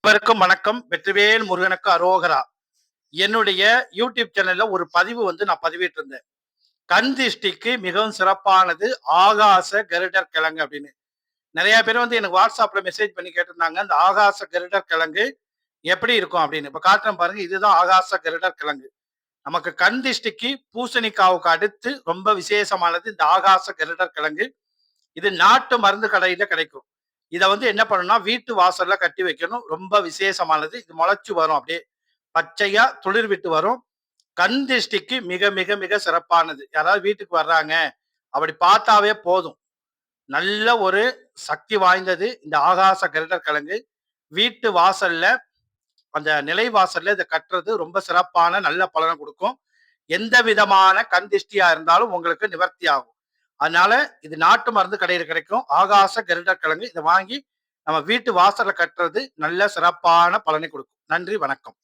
அனைவருக்கும் வணக்கம். வெற்றிவேல் முருகனுக்கு அரோகரா. என்னுடைய யூடியூப் சேனல்ல ஒரு பதிவு நான் பதிவிட்டு இருந்தேன். கண் திஷ்டிக்கு மிகவும் சிறப்பானது ஆகாச கருடர் கிழங்கு அப்படின்னு. நிறைய பேர் எனக்கு வாட்ஸ்அப்ல மெசேஜ் பண்ணி கேட்டிருந்தாங்க. அந்த ஆகாச கருடர் கிழங்கு எப்படி இருக்கும் அப்படின்னு. இப்ப காட்டுறேன் பாருங்க. இதுதான் ஆகாச கருடர் கிழங்கு. நமக்கு கண் திஷ்டிக்கு பூசணிக்காவுக்கு அடுத்து ரொம்ப விசேஷமானது இந்த ஆகாச கருடர் கிழங்கு. இது நாட்டு மருந்து கடையில கிடைக்கும். இத என்ன பண்ணணும்னா, வீட்டு வாசல்ல கட்டி வைக்கணும். ரொம்ப விசேஷமானது. இது முளைச்சு வரும் அப்படியே. பச்சையா துளிர் விட்டு வரும். கண் திருஷ்டிக்கு மிக மிக மிக சிறப்பானது. யாராவது வீட்டுக்கு வர்றாங்க, அப்படி பார்த்தாவே போதும். நல்ல ஒரு சக்தி வாய்ந்தது இந்த ஆகாச கருடர் கிழங்கு. வீட்டு வாசல்ல அந்த நிலை வாசல்ல இத கட்டுறது ரொம்ப சிறப்பான நல்ல பலன குடுக்கும். எந்த விதமான கண் திஷ்டியா இருந்தாலும் உங்களுக்கு நிவர்த்தி ஆகும். அதனால இது நாட்டு மருந்து கடையில கிடைக்கும். ஆகாச கருடர் கிழங்கு. இத வாங்கி நம்ம வீட்டு வாசல்ல கட்டுறது நல்ல சிறப்பான பலனை குடுக்கும். நன்றி, வணக்கம்.